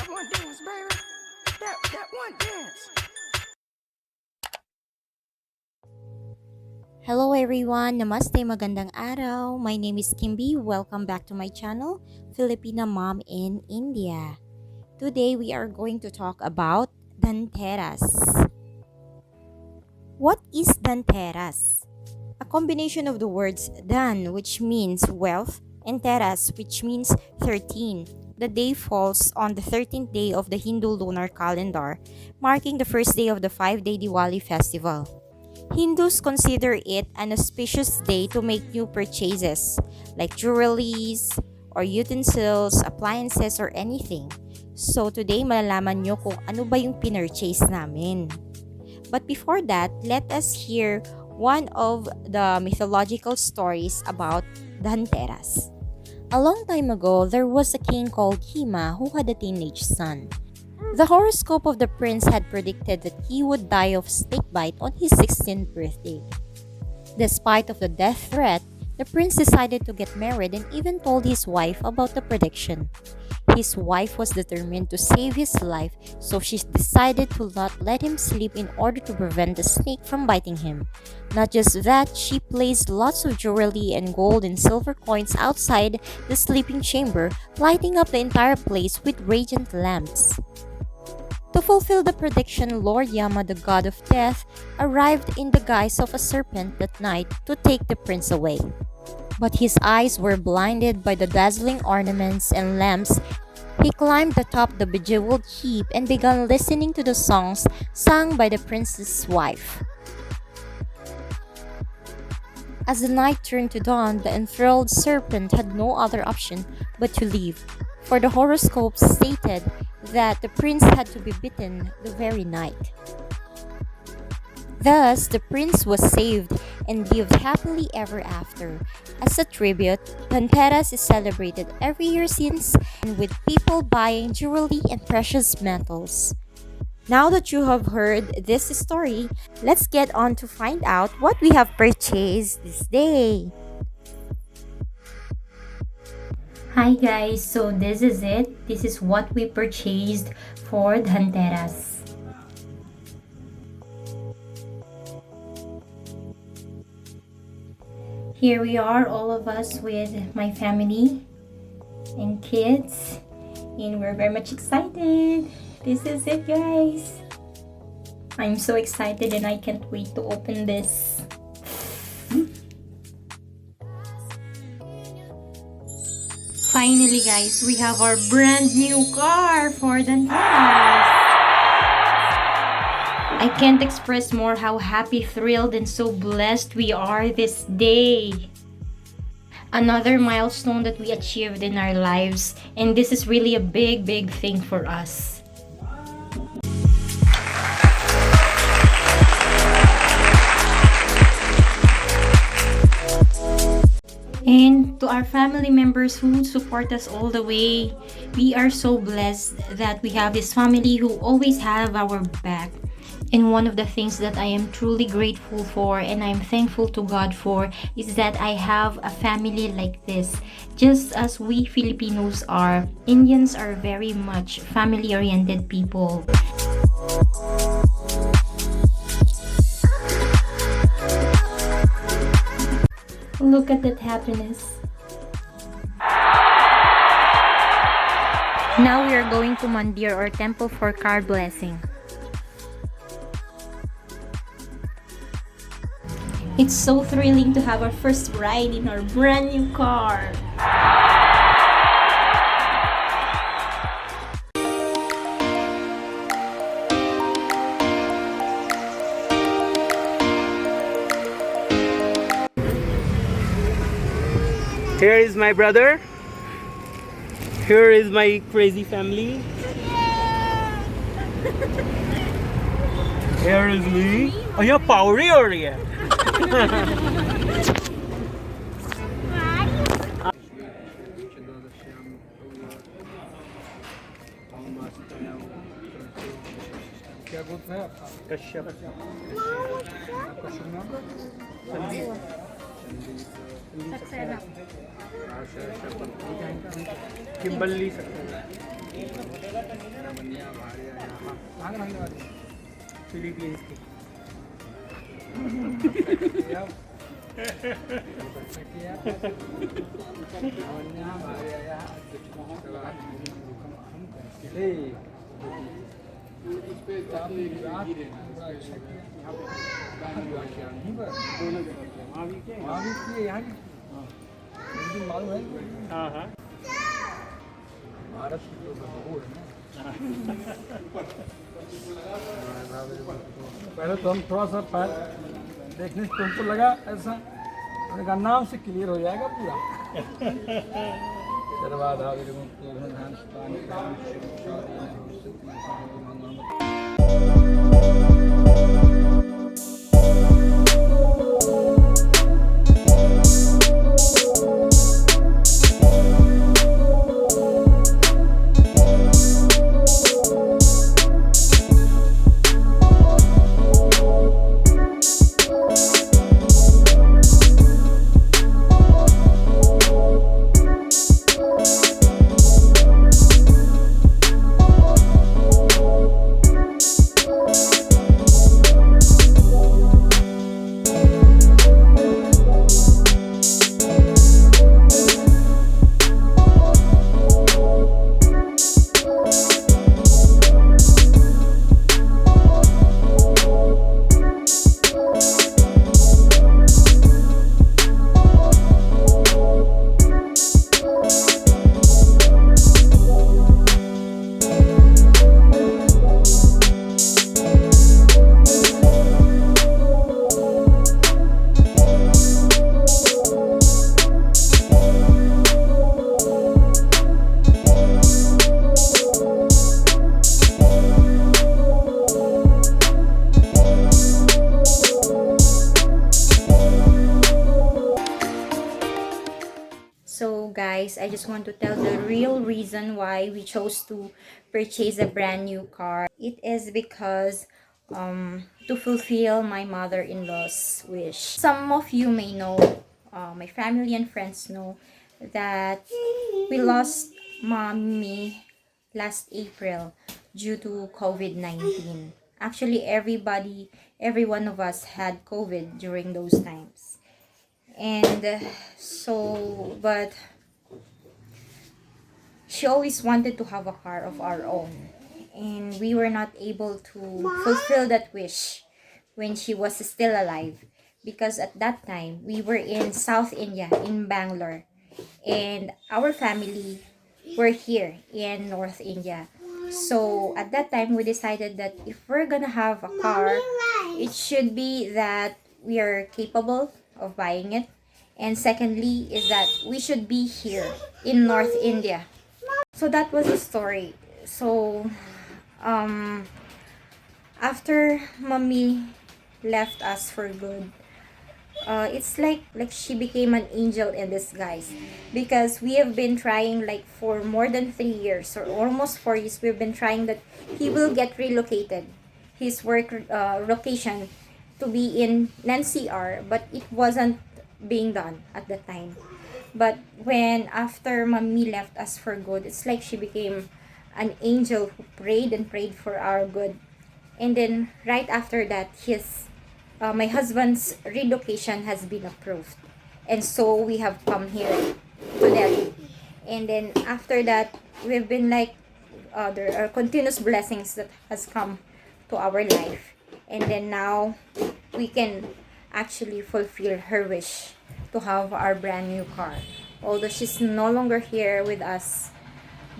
one dance, baby. That one dance. Hello everyone, namaste, magandang araw. My name is Kimby. Welcome back to my channel, Filipina Mom in India. Today we are going to talk about Dhanteras. What is Dhanteras? A combination of the words Dhan, which means wealth, and Teras, which means 13. The day falls on the 13th day of the Hindu lunar calendar, marking the first day of the 5-day Diwali festival. Hindus consider it an auspicious day to make new purchases like jewelries or utensils, appliances, or anything. So today malalaman nyo kung ano ba yung pinurchase namin. But before that, let us hear one of the mythological stories about Dhanteras. A long time ago, there was a king called Hima who had a teenage son. The horoscope of the prince had predicted that he would die of snakebite on his 16th birthday. Despite of the death threat, the prince decided to get married and even told his wife about the prediction. His wife was determined to save his life, so she decided to not let him sleep in order to prevent the snake from biting him. Not just that, she placed lots of jewelry and gold and silver coins outside the sleeping chamber, lighting up the entire place with radiant lamps. To fulfill the prediction, Lord Yama, the god of death, arrived in the guise of a serpent that night to take the prince away. But his eyes were blinded by the dazzling ornaments and lamps. He climbed atop the bejeweled heap and began listening to the songs sung by the prince's wife. As the night turned to dawn, the enthralled serpent had no other option but to leave, for the horoscope stated that the prince had to be bitten the very night. Thus, the prince was saved and lived happily ever after. As a tribute, Dhanteras is celebrated every year since, and with people buying jewelry and precious metals. Now that you have heard this story, let's get on to find out what we have purchased this day. Hi guys, so this is it. This is what we purchased for Dhanteras. Here we are, all of us with my family and kids, and we're very much excited. This is it, guys. I'm so excited and I can't wait to open this. Finally, guys, we have our brand new car for Dhanteras. I can't express more how happy, thrilled, and so blessed we are this day. Another milestone that we achieved in our lives, and this is really a big, big thing for us. And to our family members who support us all the way, we are so blessed that we have this family who always have our back. And one of the things that I am truly grateful for and I'm thankful to God for is that I have a family like this. Just as we Filipinos are, Indians are very much family-oriented people. Look at that happiness. Now we are going to Mandir or temple for car blessing. It's so thrilling to have our first ride in our brand new car. Here is my brother. Here is my crazy family. Here is me. Oh, yeah, power area. Kashyap. Kimberly. Philippines. हाँ हाँ भारत की जो वो है ना पहले तो हम थोड़ा सा पैर देखने से तुमको लगा ऐसा मैंने कहा नाम से क्लियर हो जाएगा पूरा So guys, I just want to tell the real reason why we chose to purchase a brand new car. It is because to fulfill my mother-in-law's wish. Some of you may know, my family and friends know, that we lost mommy last April due to COVID-19. Actually, every one of us had COVID during those times. And but she always wanted to have a car of our own, and we were not able to fulfill that wish when she was still alive, because at that time we were in South India, in Bangalore, and our family were here in North India. So at that time we decided that if we're gonna have a car, it should be that we are capable of buying it, and secondly is that we should be here in North India. So that was the story. So after mommy left us for good, it's like she became an angel in disguise, because we have been trying like for more than 3 years or almost 4 years. We've been trying that he will get relocated, his work location, to be in NCR, but it wasn't being done at the time. But when after mommy left us for good, it's like she became an angel who prayed and prayed for our good. And then right after that, my husband's relocation has been approved, and so we have come here to Delhi. And then after that, we've been like, there are continuous blessings that has come to our life, and then now we can actually fulfill her wish to have our brand new car. Although she's no longer here with us,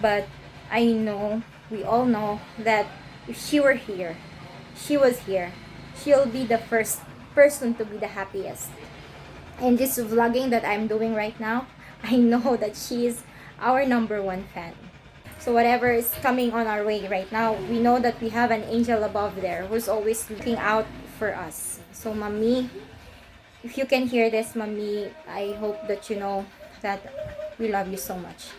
but I know, we all know that if she were here, she was here, she'll be the first person to be the happiest. And this vlogging that I'm doing right now, I know that she is our #1 fan. So whatever is coming on our way right now, we know that we have an angel above there who's always looking out for us. So mommy, if you can hear this, mommy, I hope that you know that we love you so much.